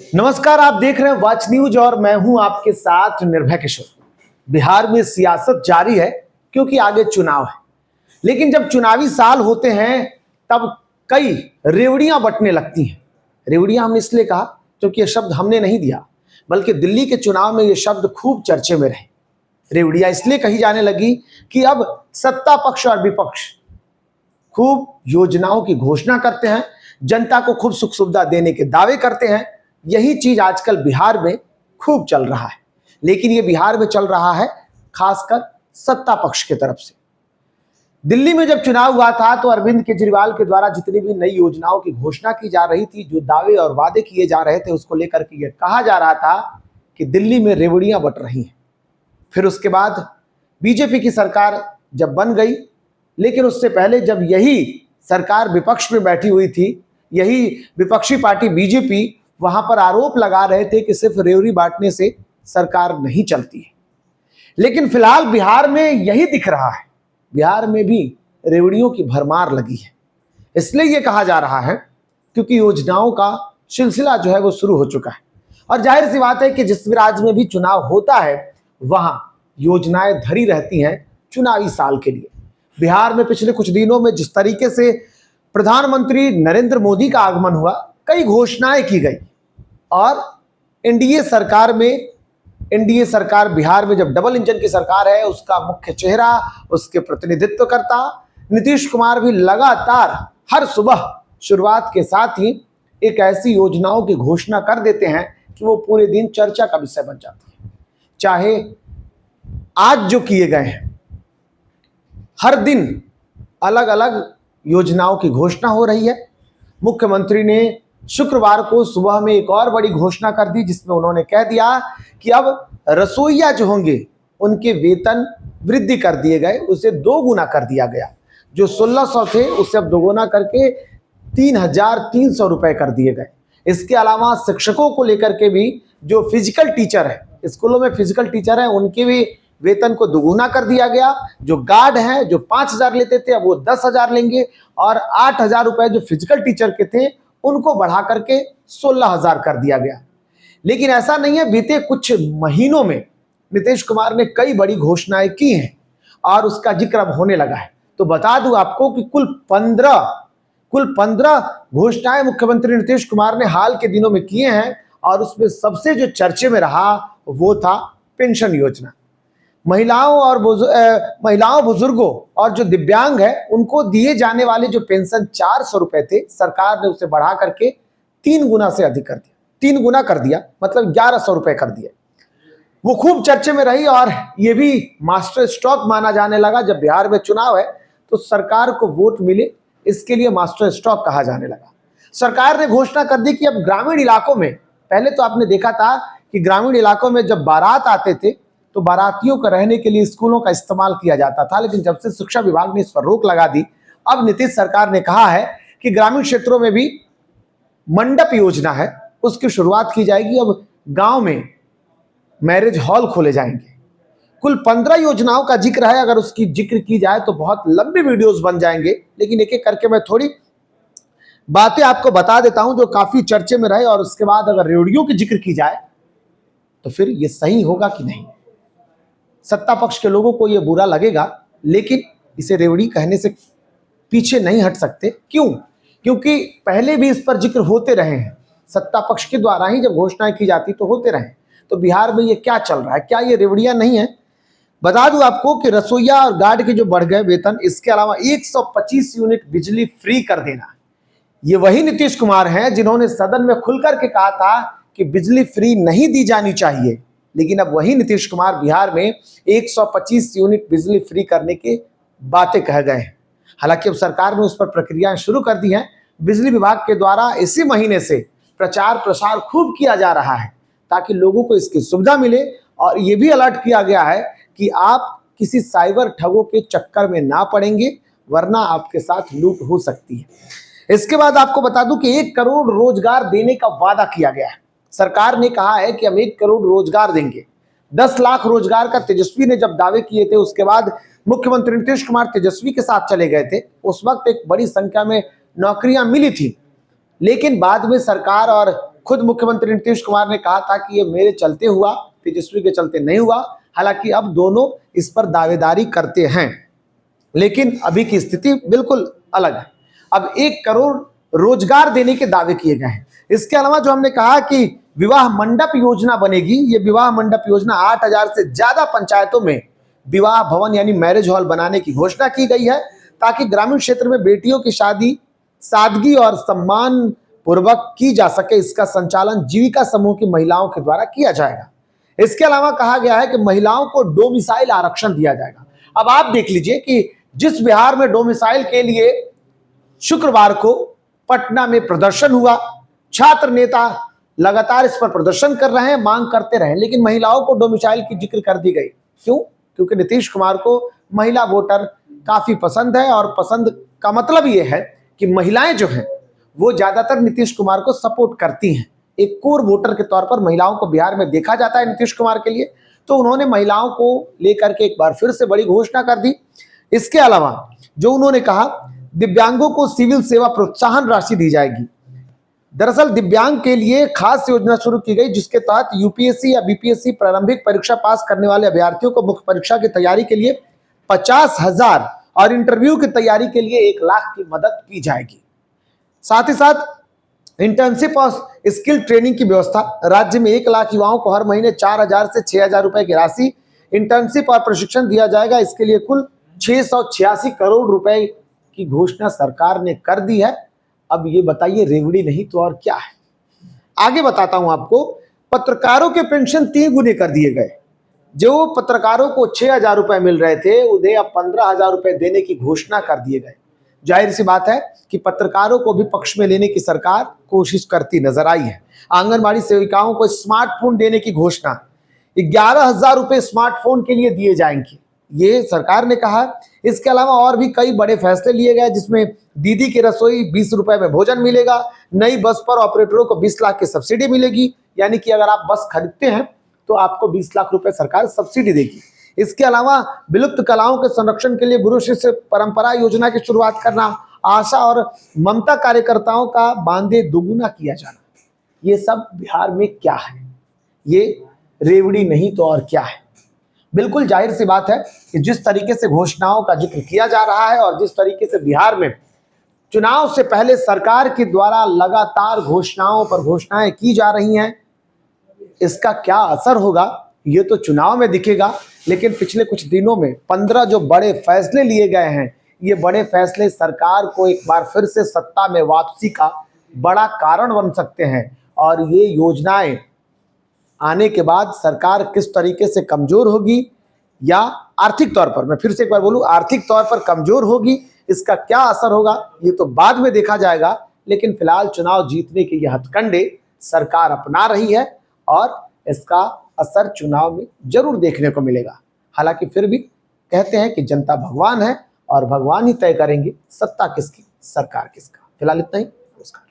नमस्कार, आप देख रहे हैं वॉच न्यूज और मैं हूं आपके साथ निर्भय किशोर। बिहार में सियासत जारी है क्योंकि आगे चुनाव है। लेकिन जब चुनावी साल होते हैं तब कई रेवड़ियां बंटने लगती हैं। रेवड़ियां हमने इसलिए कहा क्योंकि यह शब्द हमने नहीं दिया, बल्कि दिल्ली के चुनाव में यह शब्द खूब चर्चे में रहे। रेवड़ियां इसलिए कही जाने लगी कि अब सत्ता पक्ष और विपक्ष खूब योजनाओं की घोषणा करते हैं, जनता को खूब सुख सुविधा देने के दावे करते हैं। यही चीज आजकल बिहार में खूब चल रहा है। लेकिन ये बिहार में चल रहा है खासकर सत्ता पक्ष की तरफ से। दिल्ली में जब चुनाव हुआ था तो अरविंद केजरीवाल के द्वारा जितनी भी नई योजनाओं की घोषणा की जा रही थी, जो दावे और वादे किए जा रहे थे, उसको लेकर के यह कहा जा रहा था कि दिल्ली में रेवड़ियां बंट रही हैं। फिर उसके बाद बीजेपी की सरकार जब बन गई, लेकिन उससे पहले जब यही सरकार विपक्ष में बैठी हुई थी, यही विपक्षी पार्टी बीजेपी वहां पर आरोप लगा रहे थे कि सिर्फ रेवड़ी बांटने से सरकार नहीं चलती है। लेकिन फिलहाल बिहार में यही दिख रहा है, बिहार में भी रेवड़ियों की भरमार लगी है। इसलिए यह कहा जा रहा है क्योंकि योजनाओं का सिलसिला जो है वो शुरू हो चुका है। और जाहिर सी बात है कि जिस राज्य में भी चुनाव होता है वहां योजनाएं धरी रहती हैं चुनावी साल के लिए। बिहार में पिछले कुछ दिनों में जिस तरीके से प्रधानमंत्री नरेंद्र मोदी का आगमन हुआ, कई घोषणाएं की गई और एनडीए सरकार बिहार में जब डबल इंजन की सरकार है, उसका मुख्य चेहरा, उसके प्रतिनिधित्व करता नीतीश कुमार भी लगातार हर सुबह शुरुआत के साथ ही एक ऐसी योजनाओं की घोषणा कर देते हैं कि वो पूरे दिन चर्चा का विषय बन जाती है। चाहे आज जो किए गए हैं, हर दिन अलग अलग योजनाओं की घोषणा हो रही है। मुख्यमंत्री ने शुक्रवार को सुबह में एक और बड़ी घोषणा कर दी, जिसमें उन्होंने कह दिया कि अब रसोइया जो होंगे उनके वेतन वृद्धि कर दिए गए, उसे 2 गुना कर दिया गया। जो 1600 थे उसे अब 2 गुना करके 3300 रुपए कर दिए गए। इसके अलावा शिक्षकों को लेकर के भी, जो फिजिकल टीचर है, स्कूलों में फिजिकल टीचर है, उनके भी वेतन को 2 गुना कर दिया गया। जो गार्ड हैं, जो 5000 लेते थे, अब वो 10,000 लेंगे। और 8000 रुपए जो फिजिकल टीचर के थे उनको बढ़ा करके 16,000 कर दिया गया। लेकिन ऐसा नहीं है, बीते कुछ महीनों में नीतीश कुमार ने कई बड़ी घोषणाएं की हैं और उसका जिक्र अब होने लगा है। तो बता दूं आपको कि कुल 15 घोषणाएं मुख्यमंत्री नीतीश कुमार ने हाल के दिनों में किए हैं। और उसमें सबसे जो चर्चे में रहा वो था पेंशन योजना। महिलाओं, बुजुर्गों और जो दिव्यांग है उनको दिए जाने वाले जो पेंशन 400 रुपए थे, सरकार ने उसे बढ़ा करके 3 गुना से अधिक कर दिया। 3 गुना कर दिया, मतलब 1100 रुपए कर दिए। वो खूब चर्चे में रही और ये भी मास्टर स्ट्रोक माना जाने लगा। जब बिहार में चुनाव है तो सरकार को वोट मिले, इसके लिए मास्टर स्ट्रोक कहा जाने लगा। सरकार ने घोषणा कर दी कि अब ग्रामीण इलाकों में, पहले तो आपने देखा था कि ग्रामीण इलाकों में जब बारात आते थे तो बारातियों को रहने के लिए स्कूलों का इस्तेमाल किया जाता था। लेकिन जब से शिक्षा विभाग ने इस पर रोक लगा दी, अब नीतीश सरकार ने कहा है कि ग्रामीण क्षेत्रों में भी मंडप योजना है, उसकी शुरुआत की जाएगी। अब गांव में मैरिज हॉल खोले जाएंगे। कुल 15 योजनाओं का जिक्र है। अगर उसकी जिक्र की जाए तो बहुत लंबी वीडियोस बन जाएंगे, लेकिन एक एक करके मैं थोड़ी बातें आपको बता देता हूं जो काफी चर्चे में रहे। और उसके बाद अगर रेवड़ियों की जिक्र की जाए तो फिर ये सही होगा कि नहीं। सत्ता पक्ष के लोगों को ये बुरा लगेगा, लेकिन इसे रेवड़ी कहने से पीछे नहीं हट सकते। क्यों? क्योंकि पहले भी इस पर जिक्र होते रहे हैं। सत्ता पक्ष के द्वारा ही जब घोषणाएं की जाती तो होते रहे। तो बिहार में ये क्या चल रहा है? क्या ये रेवड़ियां नहीं है? बता दूं आपको कि रसोइया और गार्ड के जो बढ़ गए वेतन, इसके अलावा 125 यूनिट बिजली फ्री कर देना। ये वही नीतीश कुमार हैं जिन्होंने सदन में खुलकर के कहा था कि बिजली फ्री नहीं दी जानी चाहिए। लेकिन अब वही नीतीश कुमार बिहार में 125 यूनिट बिजली फ्री करने की बातें कह गए हैं। हालांकि अब सरकार ने उस पर प्रक्रियाएं शुरू कर दी हैं। बिजली विभाग के द्वारा इसी महीने से प्रचार प्रसार खूब किया जा रहा है ताकि लोगों को इसकी सुविधा मिले। और ये भी अलर्ट किया गया है कि आप किसी साइबर ठगों के चक्कर में ना पड़ेंगे, वरना आपके साथ लूट हो सकती है। इसके बाद आपको बता दूं कि 1 करोड़ रोजगार देने का वादा किया गया है। सरकार ने कहा है कि हम 1 करोड़ रोजगार देंगे। 10 लाख रोजगार का तेजस्वी ने जब दावे किए थे, उसके बाद मुख्यमंत्री नीतीश कुमार तेजस्वी के साथ चले गए थे। उस वक्त एक बड़ी संख्या में नौकरियां मिली थी, लेकिन बाद में सरकार और खुद मुख्यमंत्री नीतीश कुमार ने कहा था कि ये मेरे चलते हुआ, तेजस्वी के चलते नहीं हुआ। हालांकि अब दोनों इस पर दावेदारी करते हैं, लेकिन अभी की स्थिति बिल्कुल अलग है। अब 1 करोड़ रोजगार देने के दावे किए गए हैं। इसके अलावा जो हमने कहा कि विवाह मंडप योजना बनेगी, ये विवाह मंडप योजना 8000 से ज्यादा पंचायतों में विवाह भवन यानी मैरिज हॉल बनाने की घोषणा की गई है, ताकि ग्रामीण क्षेत्र में बेटियों की शादी सादगी और सम्मान पूर्वक की जा सके। इसका संचालन जीविका समूह की महिलाओं के द्वारा किया जाएगा। इसके अलावा कहा गया है कि महिलाओं को डोमिसाइल आरक्षण दिया जाएगा। अब आप देख लीजिए कि जिस बिहार में डोमिसाइल के लिए शुक्रवार को पटना में प्रदर्शन हुआ, छात्र नेता लगातार इस पर प्रदर्शन कर रहे हैं, मांग करते रहे, लेकिन महिलाओं को डोमिसाइल की जिक्र कर दी गई। क्यों? क्योंकि नीतीश कुमार को महिला वोटर काफी पसंद है, और पसंद का मतलब यह है कि महिलाएं जो हैं वो ज्यादातर नीतीश कुमार को सपोर्ट करती हैं। एक कोर वोटर के तौर पर महिलाओं को बिहार में देखा जाता है नीतीश कुमार के लिए, तो उन्होंने महिलाओं को लेकर के एक बार फिर से बड़ी घोषणा कर दी। इसके अलावा जो उन्होंने कहा, दिव्यांगों को सिविल सेवा प्रोत्साहन राशि दी जाएगी। दरअसल दिव्यांग के लिए खास योजना शुरू की गई, जिसके तहत यूपीएससी या बीपीएससी प्रारंभिक परीक्षा पास करने वाले अभ्यर्थियों को मुख्य परीक्षा की तैयारी के लिए 50,000 और इंटरव्यू की तैयारी के लिए 1 लाख की मदद की जाएगी। साथ ही साथ इंटर्नशिप और स्किल ट्रेनिंग की व्यवस्था। राज्य में 1 लाख युवाओं को हर महीने 4,000 से 6,000 रुपए की राशि इंटर्नशिप और प्रशिक्षण दिया जाएगा। इसके लिए कुल 686 करोड़ रुपए की घोषणा सरकार ने कर दी है। अब ये बताइए, रेवड़ी नहीं तो और क्या है। आगे बताता हूं आपको। पत्रकारों के पेंशन 3 गुने कर दिए गए। जो पत्रकारों को 6,000 रुपए मिल रहे थे, उन्हें अब 15,000 रुपए देने की घोषणा कर दिए गए। जाहिर सी बात है कि पत्रकारों को भी पक्ष में लेने की सरकार कोशिश करती नजर आई है। आंगनबाड़ी सेविकाओं को स्मार्टफोन देने की घोषणा, 11,000 रुपए स्मार्टफोन के लिए दिए जाएंगे, ये सरकार ने कहा। इसके अलावा और भी कई बड़े फैसले लिए गए, जिसमें दीदी की रसोई 20 रुपए में भोजन मिलेगा। नई बस पर ऑपरेटरों को 20 लाख की सब्सिडी मिलेगी, यानी कि अगर आप बस खरीदते हैं तो आपको 20 लाख रुपए सरकार सब्सिडी देगी। इसके अलावा विलुप्त कलाओं के संरक्षण के लिए गुरु शिष्य परंपरा योजना की शुरुआत करना, आशा और ममता कार्यकर्ताओं का मानदेय दोगुना किया जाना। ये सब बिहार में क्या है? ये रेवड़ी नहीं तो और क्या है। बिल्कुल जाहिर सी बात है कि जिस तरीके से घोषणाओं का जिक्र किया जा रहा है और जिस तरीके से बिहार में चुनाव से पहले सरकार के द्वारा लगातार घोषणाओं पर घोषणाएं की जा रही हैं, इसका क्या असर होगा ये तो चुनाव में दिखेगा। लेकिन पिछले कुछ दिनों में 15 जो बड़े फैसले लिए गए हैं, ये बड़े फैसले सरकार को एक बार फिर से सत्ता में वापसी का बड़ा कारण बन सकते हैं। और ये योजनाएं आने के बाद सरकार किस तरीके से कमजोर होगी, या आर्थिक तौर पर, मैं फिर से एक बार बोलूं, आर्थिक तौर पर कमजोर होगी, इसका क्या असर होगा ये तो बाद में देखा जाएगा। लेकिन फिलहाल चुनाव जीतने के ये हथकंडे सरकार अपना रही है, और इसका असर चुनाव में जरूर देखने को मिलेगा। हालांकि फिर भी कहते हैं कि जनता भगवान है, और भगवान ही तय करेंगे सत्ता किसकी, सरकार किसका। फिलहाल इतना ही। नमस्कार।